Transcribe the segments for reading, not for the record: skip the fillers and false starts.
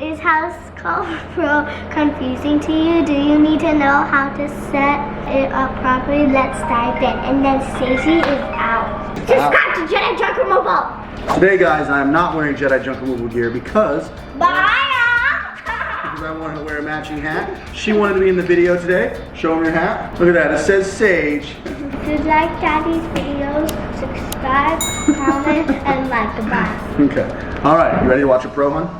Is Housecall Pro confusing to you? Do you need to know how to set it up properly? Let's dive in. And then Stacey is out. Subscribe to Jedi Junk Removal. Today, guys, I am not wearing Jedi Junk Removal gear because I wanted to wear a matching hat. She wanted to be in the video today. Show them your hat. Look at that. It says Sage. If you like Daddy's videos, subscribe, comment, and like. Goodbye. Okay. All right. You ready to watch a pro, hon?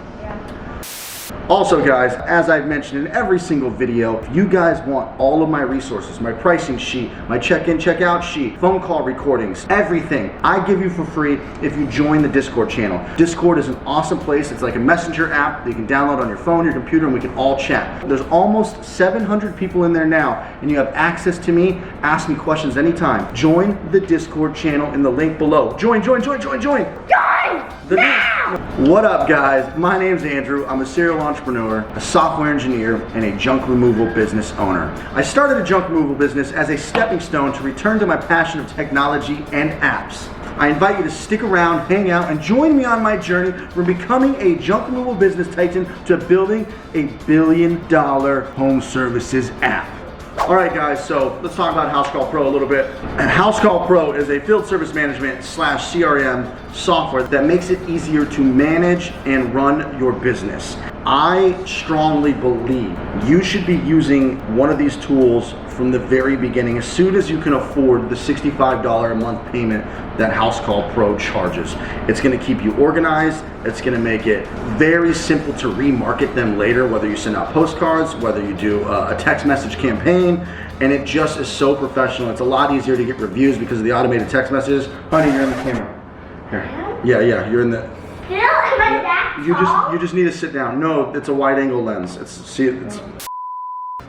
Also, guys, as I've mentioned in every single video, if you guys want all of my resources, my pricing sheet, my check-in, check-out sheet, phone call recordings, everything, I give you for free if you join the Discord channel. Discord is an awesome place. It's like a messenger app that you can download on your phone, your computer, and we can all chat. There's almost 700 people in there now, and you have access to me. Ask me questions anytime. Join the Discord channel in the link below. Join! What up, guys? My name's Andrew. I'm a serial entrepreneur, a software engineer, and a junk removal business owner. I started a junk removal business as a stepping stone to return to my passion of technology and apps. I invite you to stick around, hang out, and join me on my journey from becoming a junk removal business titan to building a $1 billion home services app. All right, guys, so let's talk about Housecall Pro a little bit. And Housecall Pro is a field service management / CRM software that makes it easier to manage and run your business. I strongly believe you should be using one of these tools from the very beginning, as soon as you can afford the $65 a month payment that Housecall Pro charges. It's gonna keep you organized. It's gonna make it very simple to remarket them later, whether you send out postcards, whether you do a text message campaign, and it just is so professional. It's a lot easier to get reviews because of the automated text messages. Honey, you're in the camera. Here. Yeah, you're in the... You just need to sit down. No, it's a wide angle lens.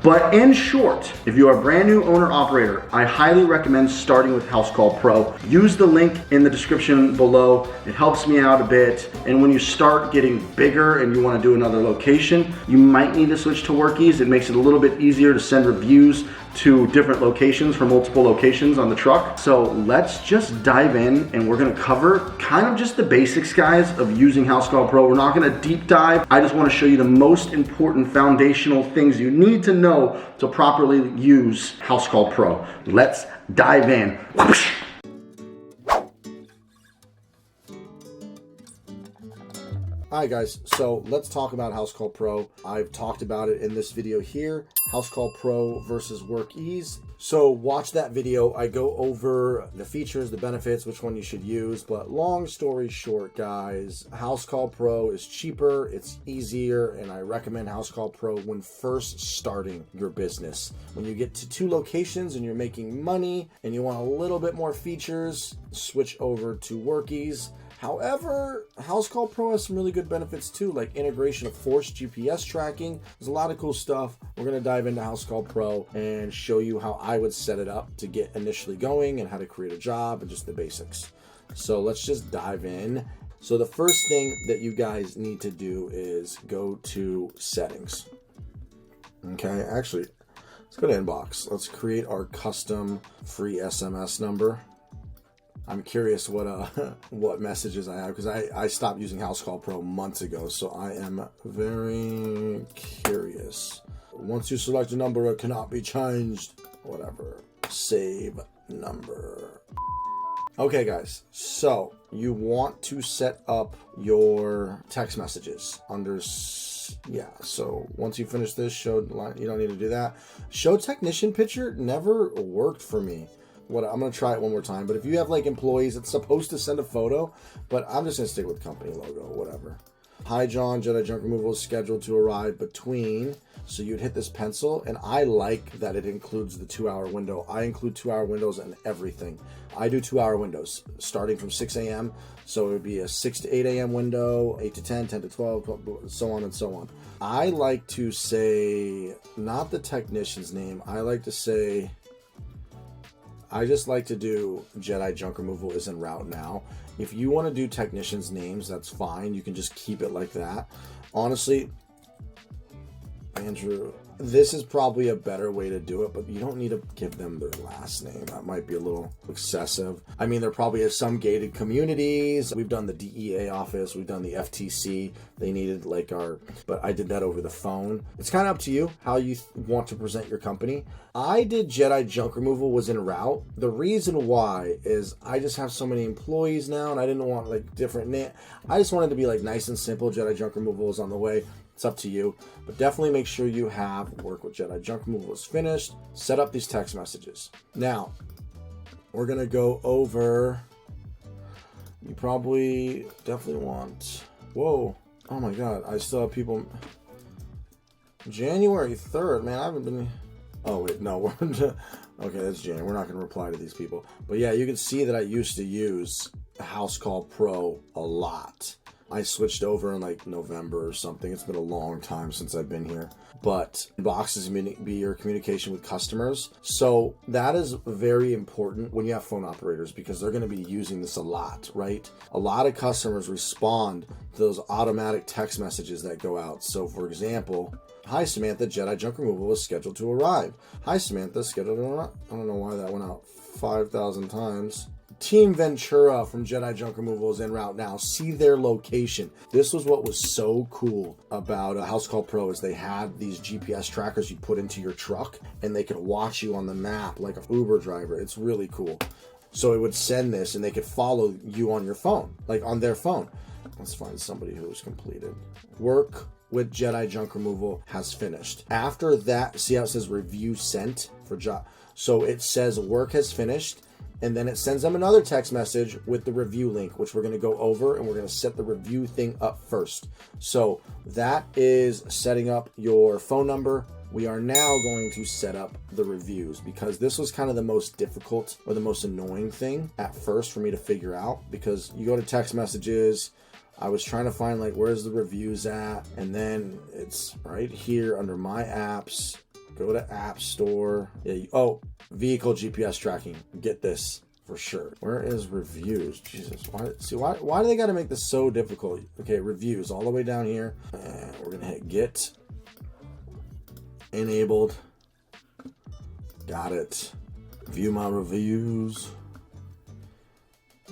But in short, if you are a brand new owner operator, I highly recommend starting with Housecall Pro. Use the link in the description below. It helps me out a bit. And when you start getting bigger and you want to do another location, you might need to switch to Workies. It makes it a little bit easier to send reviews to different locations for multiple locations on the truck. So let's just dive in, and we're gonna cover kind of just the basics, guys, of using Housecall Pro. We're not gonna deep dive. I just wanna show you the most important foundational things you need to know to properly use Housecall Pro. Let's dive in. Alright, guys, so let's talk about Housecall Pro. I've talked about it in this video here, Housecall Pro versus Workies. So watch that video. I go over the features, the benefits, which one you should use. But long story short, guys, Housecall Pro is cheaper, it's easier, and I recommend Housecall Pro when first starting your business. When you get to 2 locations and you're making money and you want a little bit more features, switch over to Workies. However, Housecall Pro has some really good benefits too, like integration of forced GPS tracking. There's a lot of cool stuff. We're going to dive into Housecall Pro and show you how I would set it up to get initially going and how to create a job and just the basics. So let's just dive in. So the first thing that you guys need to do is go to settings. Okay, actually, let's go to inbox. Let's create our custom free SMS number. I'm curious what messages I have, because I stopped using Housecall Pro months ago, so I am very curious. Once you select a number, it cannot be changed. Whatever. Save number. Okay, guys, so you want to set up your text messages under... Yeah, so once you finish this, you don't need to do that. Show technician picture never worked for me. I'm going to try it one more time, but if you have like employees, it's supposed to send a photo, but I'm just going to stick with company logo, whatever. Hi, John, Jedi Junk Removal is scheduled to arrive between, so you'd hit this pencil, and I like that it includes the 2-hour window. I include 2-hour windows and everything. I do 2-hour windows, starting from 6 a.m., so it would be a 6 to 8 a.m. window, 8 to 10, 10 to 12, so on and so on. I like to say, not the technician's name, I just like to do Jedi Junk Removal is en route now. If you want to do technicians' names, that's fine. You can just keep it like that. Honestly, Andrew, this is probably a better way to do it, but you don't need to give them their last name. That might be a little excessive. I mean, there probably is some gated communities. We've done the DEA office. We've done the FTC. They needed like but I did that over the phone. It's kind of up to you how you want to present your company. I did Jedi Junk Removal was en route. The reason why is I just have so many employees now, and I didn't want like different name. I just wanted to be like nice and simple. Jedi Junk Removal is on the way. It's up to you, but definitely make sure you have work with Jedi Junk Removal is finished. Set up these text messages. Now, we're gonna go over. You probably definitely want. Whoa! Oh my God! I still have people. January 3rd, man. I haven't been. Oh wait, no. Okay, that's January. We're not gonna reply to these people. But yeah, you can see that I used to use Housecall Pro a lot. I switched over in like November or something. It's been a long time since I've been here. But boxes be your communication with customers. So that is very important when you have phone operators because they're going to be using this a lot, right? A lot of customers respond to those automatic text messages that go out. So for example, hi Samantha, Jedi Junk Removal is scheduled to arrive. Hi Samantha, scheduled to arrive. I don't know why that went out 5,000 times. Team Ventura from Jedi Junk Removal is en route now. See their location. This was what was so cool about Housecall Pro is they had these GPS trackers you put into your truck and they could watch you on the map like an Uber driver. It's really cool. So it would send this and they could follow you on your phone, like on their phone. Let's find somebody who's completed. Work with Jedi Junk Removal has finished. After that, see how it says review sent for job. So it says work has finished. And then it sends them another text message with the review link, which we're going to go over and we're going to set the review thing up first. So that is setting up your phone number. We are now going to set up the reviews because this was kind of the most difficult or the most annoying thing at first for me to figure out because you go to text messages. I was trying to find like, where's the reviews at? And then it's right here under my apps. Go to App Store. Yeah, vehicle GPS tracking. Get this for sure. Where is reviews? Jesus, why do they got to make this so difficult? Okay, reviews all the way down here. And we're gonna hit get. Enabled. Got it. View my reviews.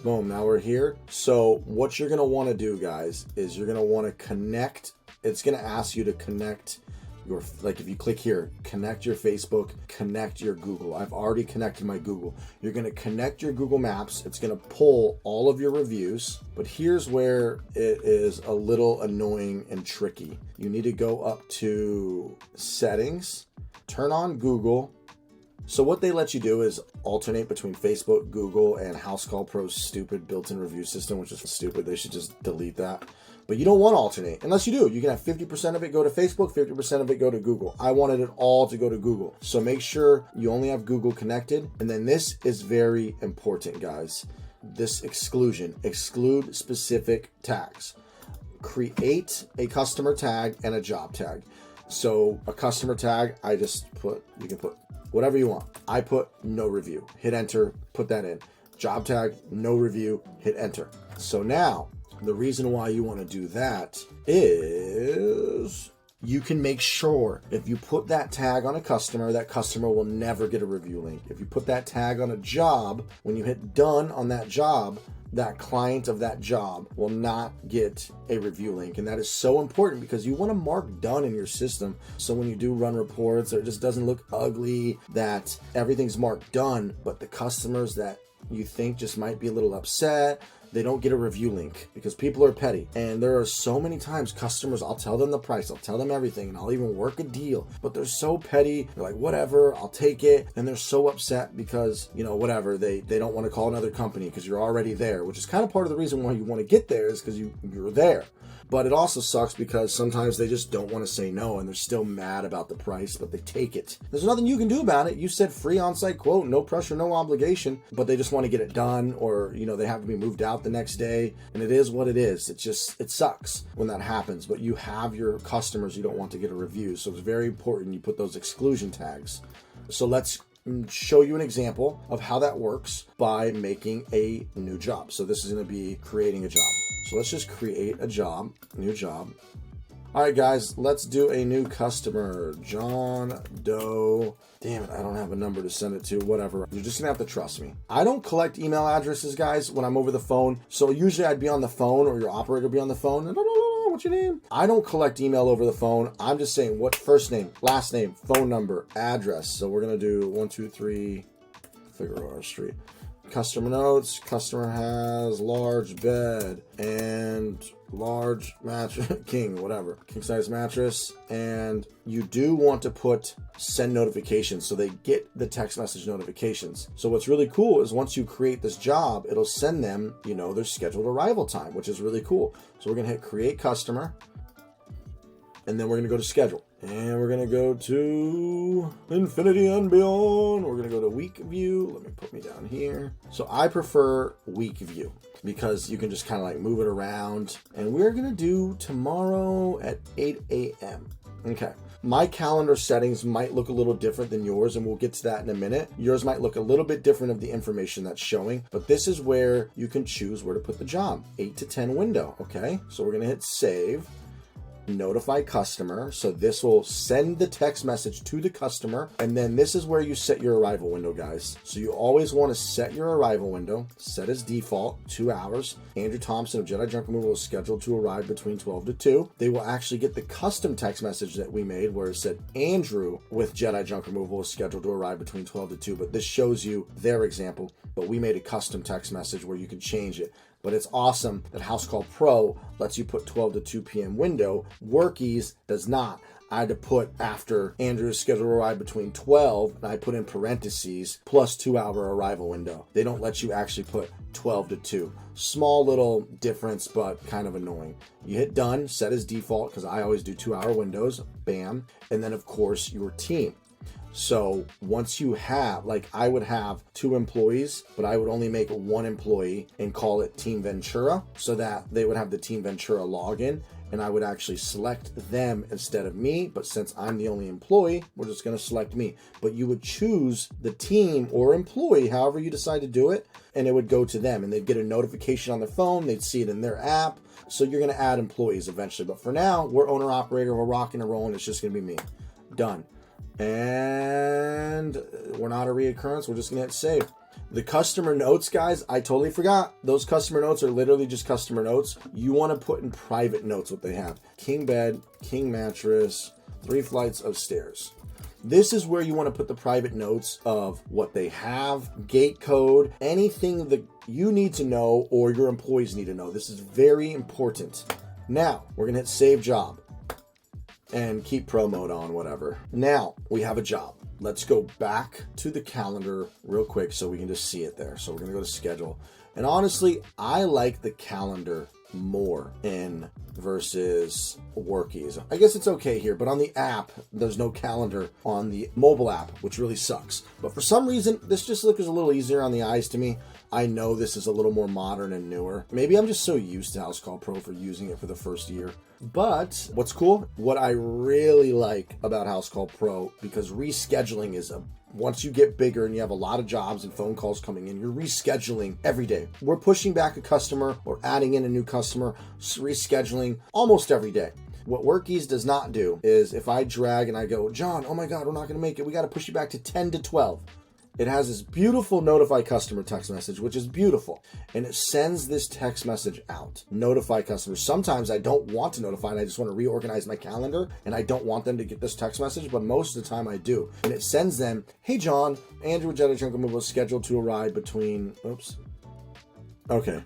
Boom, now we're here. So what you're gonna want to do, guys, is you're gonna want to connect. It's gonna ask you to connect like if you click here, connect your Facebook, connect your Google. I've already connected my Google. You're going to connect your Google Maps. It's going to pull all of your reviews, but here's where it is a little annoying and tricky. You need to go up to settings, turn on Google. So what they let you do is alternate between Facebook, Google, and Housecall Pro's stupid built-in review system, which is stupid. They should just delete that. But you don't want to alternate. Unless you do. You can have 50% of it go to Facebook, 50% of it go to Google. I wanted it all to go to Google. So make sure you only have Google connected. And then this is very important, guys. This exclusion. Exclude specific tags. Create a customer tag and a job tag. So a customer tag, you can put whatever you want. I put no review. Hit enter, put that in. Job tag, no review, hit enter. So now, the reason why you want to do that is you can make sure if you put that tag on a customer, that customer will never get a review link. If you put that tag on a job, when you hit done on that job, that client of that job will not get a review link. And that is so important because you want to mark done in your system. So when you do run reports, it just doesn't look ugly that everything's marked done, but the customers that you think just might be a little upset, they don't get a review link because people are petty. And there are so many times customers, I'll tell them the price, I'll tell them everything, and I'll even work a deal, but they're so petty. They're like, whatever, I'll take it. And they're so upset because, whatever, they don't want to call another company because you're already there, which is kind of part of the reason why you want to get there is because you're there. But it also sucks because sometimes they just don't want to say no and they're still mad about the price, but they take it. There's nothing you can do about it. You said free on-site quote, no pressure, no obligation, but they just want to get it done or, they have to be moved out the next day. And it is what it is. It sucks when that happens, but you have your customers you don't want to get a review. So it's very important you put those exclusion tags. So let's show you an example of how that works by making a new job. So this is going to be creating a job. So let's just create a job, new job. All right, guys, let's do a new customer. John Doe. Damn it, I don't have a number to send it to. Whatever. You're just gonna have to trust me. I don't collect email addresses, guys, when I'm over the phone. So usually I'd be on the phone or your operator would be on the phone. What's your name? I don't collect email over the phone. I'm just saying what first name, last name, phone number, address. So we're gonna do 123 Figueroa Street. Customer notes. Customer has large bed and large mattress, king, whatever, king size mattress. And you do want to put send notifications so they get the text message notifications. So what's really cool is once you create this job, it'll send them, you know, their scheduled arrival time, which is really cool. So we're gonna hit create customer, and then we're gonna go to schedule. And we're gonna go to infinity and beyond. We're gonna go to week view. Let me put me down here. So I prefer week view because you can just kind of like move it around. And we're gonna do tomorrow at 8 a.m. Okay. My calendar settings might look a little different than yours, and we'll get to that in a minute. Yours might look a little bit different of the information that's showing, but this is where you can choose where to put the job. 8 to 10 window, okay? So we're gonna hit save. Notify customer. So this will send the text message to the customer. And then this is where you set your arrival window, guys. So you always want to set your arrival window, set as default 2 hours. Andrew Thompson of Jedi Junk Removal is scheduled to arrive between 12 to 2. They will actually get the custom text message that we made where it said Andrew with Jedi Junk Removal is scheduled to arrive between 12 to 2. But this shows you their example. But we made a custom text message where you can change it. But it's awesome that Housecall Pro lets you put 12 to 2 p.m. window. Workies does not. I had to put after Andrew's schedule to arrive between 12, and I put in parentheses, plus 2 hour arrival window. They don't let you actually put 12 to 2. Small little difference, but kind of annoying. You hit done, set as default, because I always do 2 hour windows, bam. And then of course your team. So once you have, like I would have 2 employees, but I would only make 1 employee and call it Team Ventura so that they would have the Team Ventura login, and I would actually select them instead of me. But since I'm the only employee, we're just going to select me. But you would choose the team or employee, however you decide to do it, and it would go to them, and they'd get a notification on their phone. They'd see it in their app. So you're going to add employees eventually. But for now, we're owner operator. We're rocking and rolling. It's just going to be me. Done. And we're not a reoccurrence. We're just gonna hit save. The customer notes, guys, I totally forgot. Those customer notes are literally just customer notes. You want to put in private notes what they have. King bed, king mattress, 3 flights of stairs. This is where you want to put the private notes of what they have, gate code, anything that you need to know or your employees need to know. This is very important. Now, we're gonna hit save job. And keep pro mode on, whatever. Now we have a job. Let's go back to the calendar real quick so we can just see it there. So we're gonna go to schedule. And honestly, I like the calendar more in versus Workies. I guess it's okay here, but on the app, there's no calendar on the mobile app, which really sucks. But for some reason, this just looks a little easier on the eyes to me. I know this is a little more modern and newer. Maybe I'm just so used to Housecall Pro for using it for the first year. But what's cool, what I really like about Housecall Pro, because rescheduling is once you get bigger and you have a lot of jobs and phone calls coming in, you're rescheduling every day. We're pushing back a customer or adding in a new customer, rescheduling almost every day. What Workies does not do is if I drag and I go, John, oh my God, we're not going to make it. We got to push you back to 10 to 12. It has this beautiful notify customer text message, which is beautiful. And it sends this text message out. Notify customers. Sometimes I don't want to notify and I just want to reorganize my calendar and I don't want them to get this text message, but most of the time I do. And it sends them, hey John, Andrew Jedi Junk Removal is scheduled to arrive between, oops. Okay.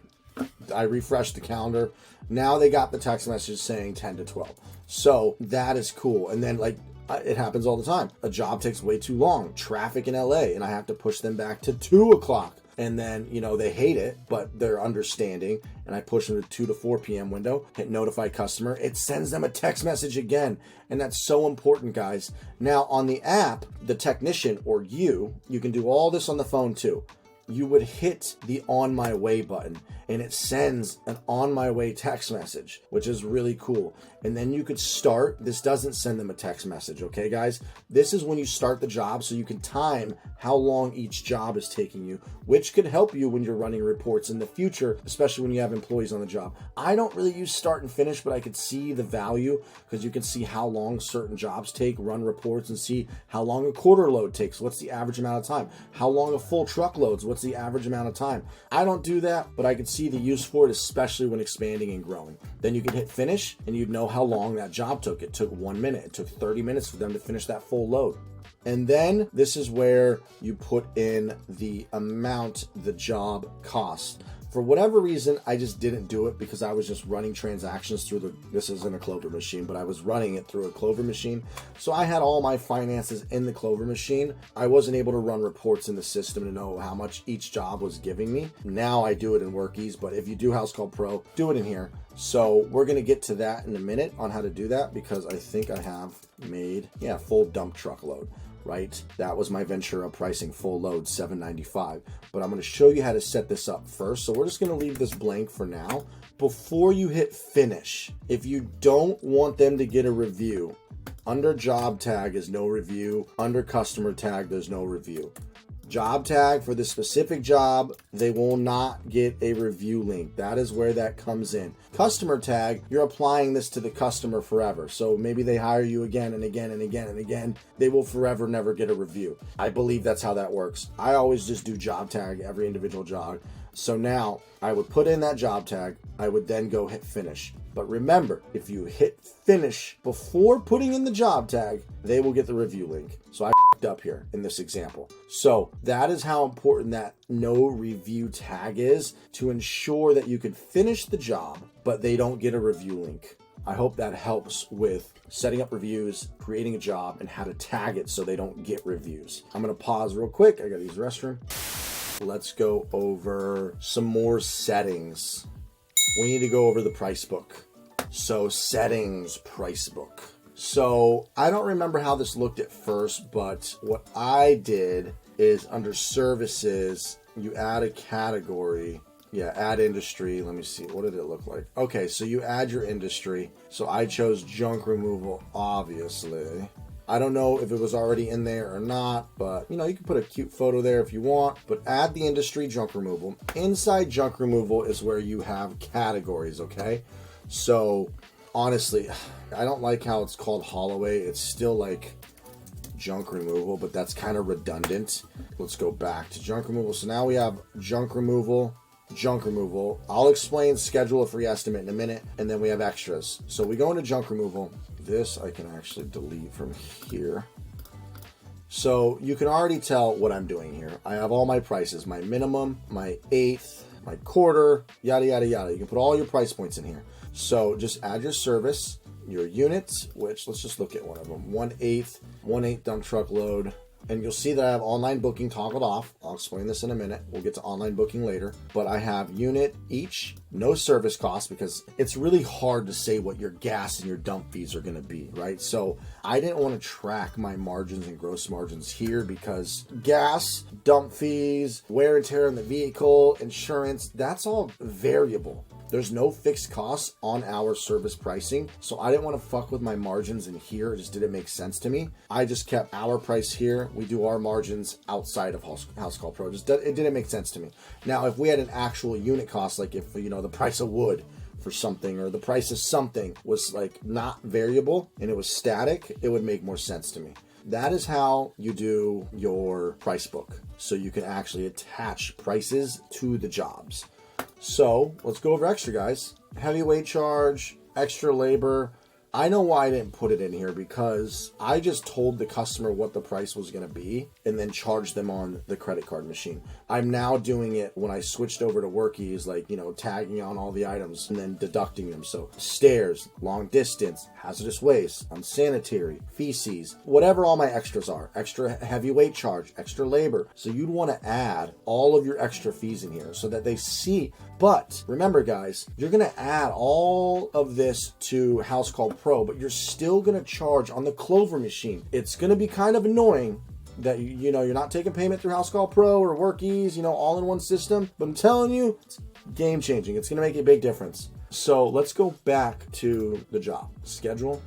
I refreshed the calendar. Now they got the text message saying 10 to 12. So that is cool. And then like, it happens all the time. A job takes way too long. Traffic in LA, and I have to push them back to 2 o'clock. And then, you know, they hate it, but they're understanding. And I push them to 2 to 4 p.m. window, hit notify customer. It sends them a text message again. And that's so important, guys. Now, on the app, the technician or you can do all this on the phone too. you would hit the on my way button and it sends an on my way text message, which is really cool. And then you could start. This doesn't send them a text message, okay, guys? This is when you start the job, so you can time how long each job is taking you, which could help you when you're running reports in the future, especially when you have employees on the job. I don't really use start and finish, but I could see the value because you can see how long certain jobs take, run reports, and see how long a quarter load takes. What's the average amount of time? How long a full truck loads? What's the average amount of time? I don't do that, but I can see the use for it, especially when expanding and growing. Then you can hit finish and you'd know how long that job took. It took 1 minute. It took 30 minutes for them to finish that full load. And then this is where you put in the amount the job costs. For whatever reason, I just didn't do it because I was just running transactions through this isn't a Clover machine, but I was running it through a Clover machine. So I had all my finances in the Clover machine. I wasn't able to run reports in the system to know how much each job was giving me. Now I do it in Workies, but if you do Housecall Pro, do it in here. So we're going to get to that in a minute on how to do that because I think I have made, full dump truck load. Right? That was my Ventura pricing, full load, $7.95. But I'm going to show you how to set this up first. So we're just going to leave this blank for now. Before you hit finish, if you don't want them to get a review, under job tag is no review. Under customer tag, there's no review. Job tag for the specific job, they will not get a review link. That is where that comes in. Customer tag, you're applying this to the customer forever. So maybe they hire you again and again and again and again. They will forever never get a review. I believe that's how that works. I always just do job tag every individual job. So now I would put in that job tag. I would then go hit finish. But remember, if you hit finish before putting in the job tag, they will get the review link. So I f***ed up here in this example. So that is how important that no review tag is to ensure that you can finish the job, but they don't get a review link. I hope that helps with setting up reviews, creating a job, and how to tag it so they don't get reviews. I'm going to pause real quick. I got to use the restroom. Let's go over some more settings. We need to go over the price book. So settings, price book. So I don't remember how this looked at first, but what I did is under services, you add a category. Yeah, add industry. Let me see. What did it look like? Okay, so you add your industry. So I chose junk removal, obviously. I don't know if it was already in there or not, but you can put a cute photo there if you want, but add the industry, junk removal. Inside junk removal is where you have categories, okay? So honestly, I don't like how it's called Holloway. It's still like junk removal, but that's kind of redundant. Let's go back to junk removal. So now we have junk removal. I'll explain schedule a free estimate in a minute, and then we have extras. So we go into junk removal. This I can actually delete from here. So you can already tell what I'm doing here. I have all my prices, my minimum, my eighth, my quarter, yada, yada, yada. You can put all your price points in here. So just add your service, your units, which let's just look at one of them. 1/8 dump truck load. And you'll see that I have online booking toggled off. I'll explain this in a minute. We'll get to online booking later. But I have unit each, no service cost, because it's really hard to say what your gas and your dump fees are going to be, right? So I didn't want to track my margins and gross margins here because gas, dump fees, wear and tear on the vehicle, insurance, that's all variable. There's no fixed costs on our service pricing. So I didn't want to fuck with my margins in here. It just didn't make sense to me. I just kept our price here. We do our margins outside of Housecall Pro. It didn't make sense to me. Now, if we had an actual unit cost, like if, the price of wood for something or the price of something was like not variable and it was static, it would make more sense to me. That is how you do your price book. So you can actually attach prices to the jobs. So let's go over extra, guys. Heavyweight charge, extra labor. I know why I didn't put it in here because I just told the customer what the price was going to be and then charged them on the credit card machine. I'm now doing it when I switched over to Workies, like, tagging on all the items and then deducting them. So stairs, long distance, hazardous waste, unsanitary, feces, whatever all my extras are, extra heavyweight charge, extra labor. So you'd want to add all of your extra fees in here so that they see. But remember, guys, you're going to add all of this to Housecall Pro, but you're still going to charge on the Clover machine. It's going to be kind of annoying, that you know you're not taking payment through Housecall Pro or WorkEase, you know, all in one system. But I'm telling you, it's game changing. It's going to make a big difference. So let's go back to the job. Schedule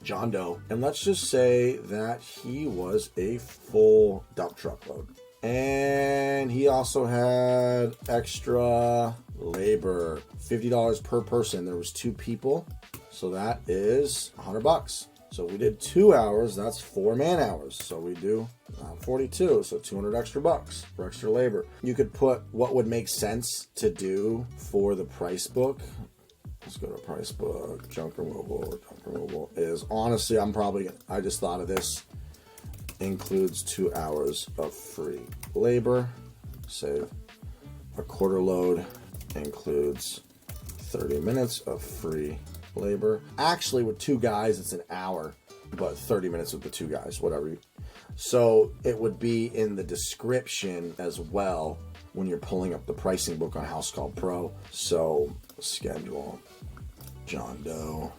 John Doe, and let's just say that he was a full dump truck load. And he also had extra labor, $50 per person. There was 2 people, so that is $100. So we did 2 hours, that's 4 man hours. So we do 42, so 200 extra bucks for extra labor. You could put what would make sense to do for the price book. Let's go to price book. Junk removal. Junk removal is honestly, I just thought of this. Includes 2 hours of free labor. Save. A quarter load includes 30 minutes of free labor. Actually, with 2 guys, it's an hour, but 30 minutes with the 2 guys, whatever. So it would be in the description as well when you're pulling up the pricing book on Housecall Pro. So schedule John Doe.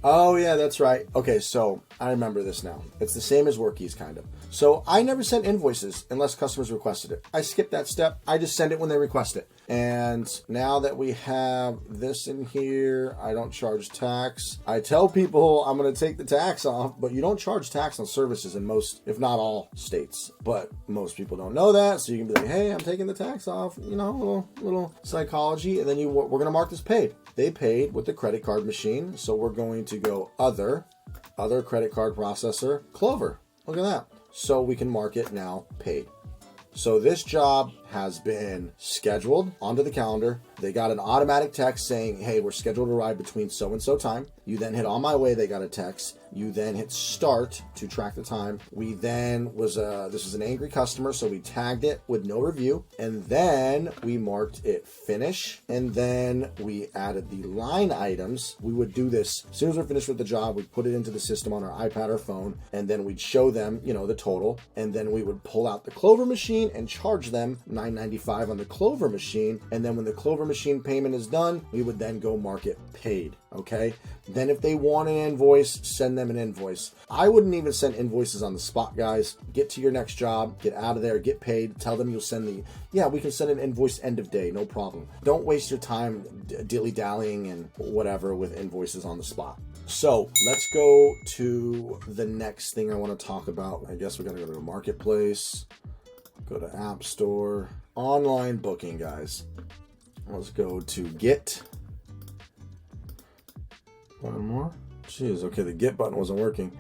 Oh yeah, that's right. Okay, so I remember this now. It's the same as WorkEase, kind of. So I never sent invoices unless customers requested it. I skipped that step. I just send it when they request it. And now that we have this in here, I don't charge tax. I tell people I'm going to take the tax off, but you don't charge tax on services in most, if not all, states. But most people don't know that, so you can be like, hey, I'm taking the tax off. You know, little psychology, and then we're going to mark this paid. They paid with the credit card machine, so we're going to go other credit card processor, Clover. Look at that. So we can mark it now paid. So this job has been scheduled onto the calendar. They got an automatic text saying, hey, we're scheduled to arrive between so-and-so time. You then hit on my way, they got a text. You then hit start to track the time. We then this was an angry customer, so we tagged it with no review. And then we marked it finish. And then we added the line items. We would do this as soon as we're finished with the job, we'd put it into the system on our iPad or phone, and then we'd show them, you know, the total. And then we would pull out the Clover machine and charge them $9.95 on the Clover machine. And then when the Clover machine payment is done, we would then go mark it paid. Okay. Then if they want an invoice, send them an invoice. I wouldn't even send invoices on the spot, guys. Get to your next job, get out of there, get paid. Tell them you'll send we can send an invoice end of day, no problem. Don't waste your time dilly-dallying and whatever with invoices on the spot. So let's go to the next thing I want to talk about. I guess we're going to go to Marketplace, go to App Store, online booking, guys. Let's go to Get. One more. Jeez, okay, the Get button wasn't working.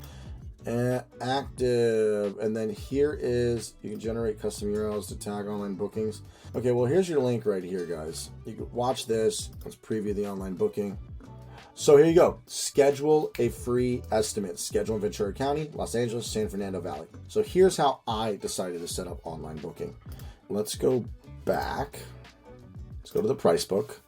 Active, and then here is, you can generate custom URLs to tag online bookings. Okay, well, here's your link right here, guys. You can watch this. Let's preview the online booking. So here you go. Schedule a free estimate. Schedule in Ventura County, Los Angeles, San Fernando Valley. So here's how I decided to set up online booking. Let's go back. Let's go to the price book.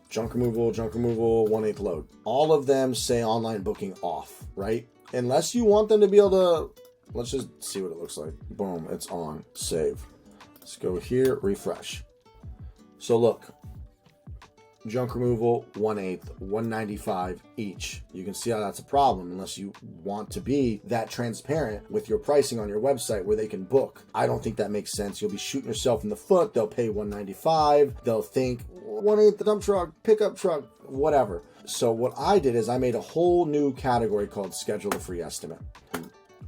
Junk removal, 1/8 load. All of them say online booking off, right? Unless you want them to be able to, let's just see what it looks like. Boom, it's on. Save. Let's go here, refresh. So look, junk removal, 1/8, $195 each. You can see how that's a problem unless you want to be that transparent with your pricing on your website where they can book. I don't think that makes sense. You'll be shooting yourself in the foot. They'll pay $195. They'll think 1/8 the dump truck, pickup truck, whatever. So what I did is I made a whole new category called Schedule a Free Estimate.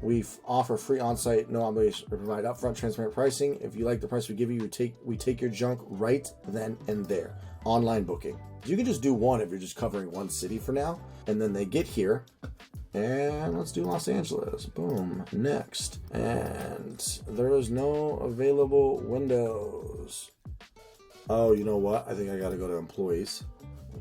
We offer free on-site, no obligation, to provide upfront transparent pricing. If you like the price we give you, we take your junk right then and there. Online booking. You can just do one if you're just covering one city for now. And then they get here. And let's do Los Angeles. Boom. Next. And there is no available windows. Oh, you know what? I think I got to go to employees.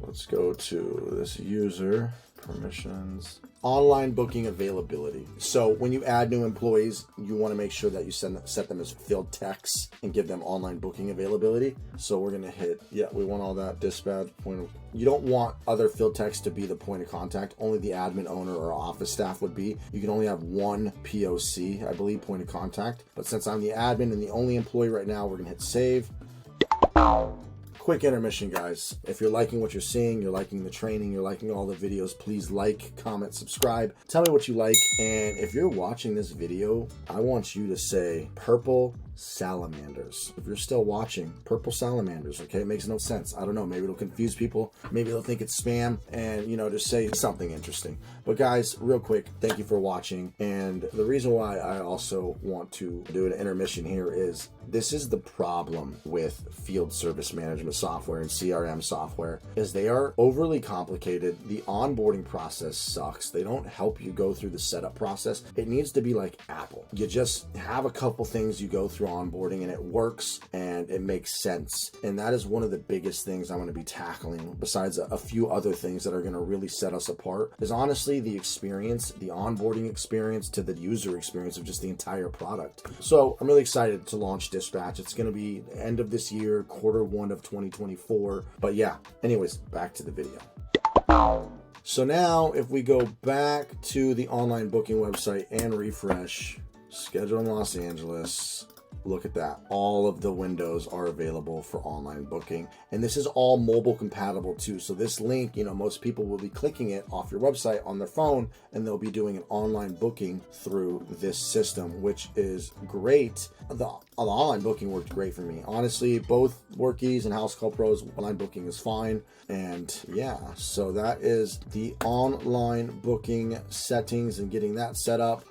Let's go to this user. Permissions. Online booking availability. So when you add new employees, you want to make sure that you set them as field techs and give them online booking availability. So we're going to hit, we want all that dispatch point. You don't want other field techs to be the point of contact. Only the admin, owner, or office staff would be. You can only have one POC, I believe, point of contact. But since I'm the admin and the only employee right now, we're going to hit save. quick intermission, guys. If you're liking what you're seeing, you're liking the training, you're liking all the videos, please like, comment, subscribe. Tell me what you like. And if you're watching this video, I want you to say purple salamanders. If you're still watching, purple salamanders, okay? It makes no sense. I don't know. Maybe it'll confuse people. Maybe they'll think it's spam, and, you know, just say something interesting. But guys, real quick, thank you for watching. And the reason why I also want to do an intermission here is this is the problem with field service management software and CRM software, is they are overly complicated. The onboarding process sucks. They don't help you go through the setup process. It needs to be like Apple. You just have a couple things you go through onboarding and it works and it makes sense. And that is one of the biggest things I'm going to be tackling, besides a few other things that are going to really set us apart, is honestly the experience, the onboarding experience to the user experience of just the entire product. So I'm really excited to launch Dispatch. It's going to be end of this year, Q1 of 2024. But yeah, anyways, back to the video. So now if we go back to the online booking website and refresh, schedule in Los Angeles, look at that. All of the windows are available for online booking. And this is all mobile compatible too. So this link, you know, most people will be clicking it off your website on their phone and they'll be doing an online booking through this system, which is great. The online booking worked great for me. Honestly, both Workies and Housecall Pro's online booking is fine. And yeah, so that is the online booking settings and getting that set up.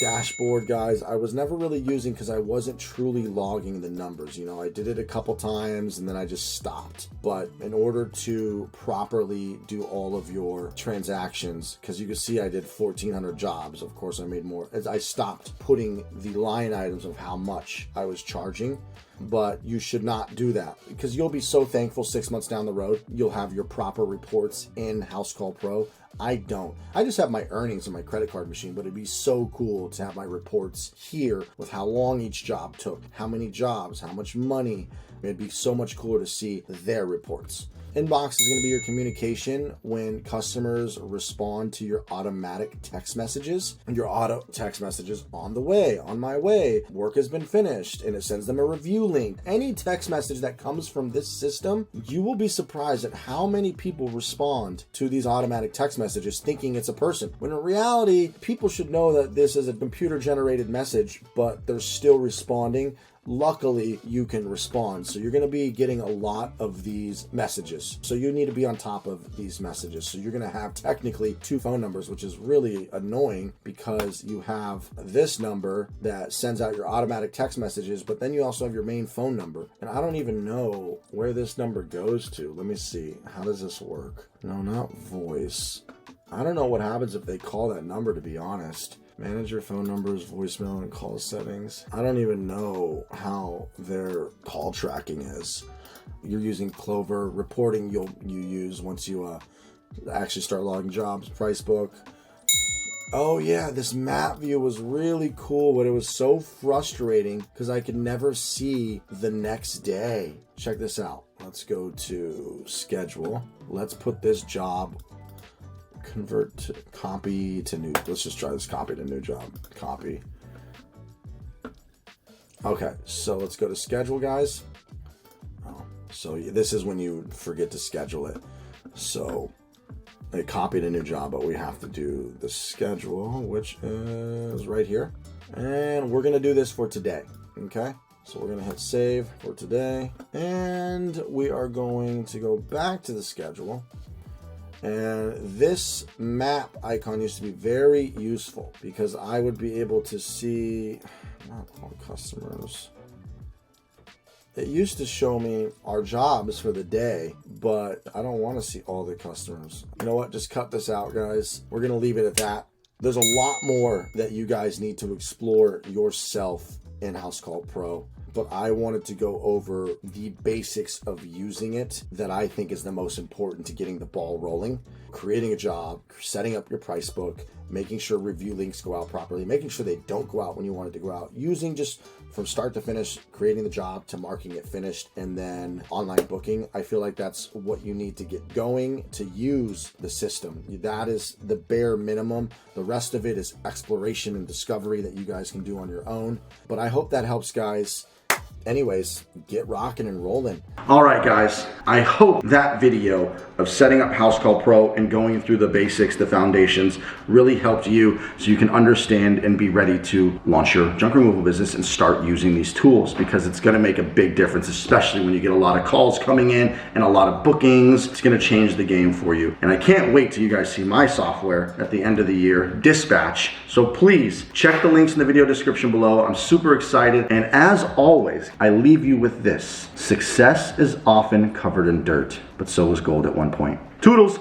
Dashboard, guys, I was never really using because I wasn't truly logging the numbers. You know, I did it a couple times and then I just stopped. But in order to properly do all of your transactions, because you can see I did 1,400 jobs. Of course, I made more. I stopped putting the line items of how much I was charging. But you should not do that, because you'll be so thankful 6 months down the road, you'll have your proper reports in Housecall Pro. I don't. I just have my earnings in my credit card machine, but it'd be so cool to have my reports here with how long each job took, how many jobs, how much money. It'd be so much cooler to see their reports. Inbox is going to be your communication when customers respond to your automatic text messages. And your auto text messages on the way, on my way, work has been finished, and it sends them a review link. Any text message that comes from this system, you will be surprised at how many people respond to these automatic text messages thinking it's a person. When in reality, people should know that this is a computer generated message, but they're still responding. Luckily, you can respond. So you're going to be getting a lot of these messages. So you need to be on top of these messages. So you're going to have technically 2 phone numbers, which is really annoying because you have this number that sends out your automatic text messages, but then you also have your main phone number. And I don't even know where this number goes to. Let me see. How does this work? No, not voice. I don't know what happens if they call that number, to be honest. Manage your phone numbers, voicemail, and call settings. I don't even know how their call tracking is. You're using Clover. Reporting you use once you actually start logging jobs. Price book. Oh yeah, this map view was really cool, but it was so frustrating because I could never see the next day. Check this out. Let's go to schedule. Let's put this job. Convert to copy to new. Let's just try this. Copy to new job. Copy. Okay, so let's go to schedule, guys. Oh, so this is when you forget to schedule it. So they copied a new job, but we have to do the schedule, which is right here. And we're going to do this for today. Okay. So we're going to hit save for today. And we are going to go back to the schedule. And this map icon used to be very useful because I would be able to see, not all customers. It used to show me our jobs for the day, but I don't want to see all the customers. You know what? Just cut this out, guys. We're going to leave it at that. There's a lot more that you guys need to explore yourself in Housecall Pro. But I wanted to go over the basics of using it that I think is the most important to getting the ball rolling. Creating a job, setting up your price book, making sure review links go out properly, making sure they don't go out when you want it to go out, using just from start to finish, creating the job to marking it finished, and then online booking. I feel like that's what you need to get going to use the system. That is the bare minimum. The rest of it is exploration and discovery that you guys can do on your own. But I hope that helps, guys. anyways, get rocking and rolling. All right, guys, I hope that video of setting up Housecall Pro and going through the basics, the foundations, really helped you so you can understand and be ready to launch your junk removal business and start using these tools, because it's gonna make a big difference, especially when you get a lot of calls coming in and a lot of bookings. It's gonna change the game for you. And I can't wait till you guys see my software at the end of the year, Dispatch. So please check the links in the video description below. I'm super excited. And as always, I leave you with this: success is often covered in dirt, but so is gold at one point. Toodles!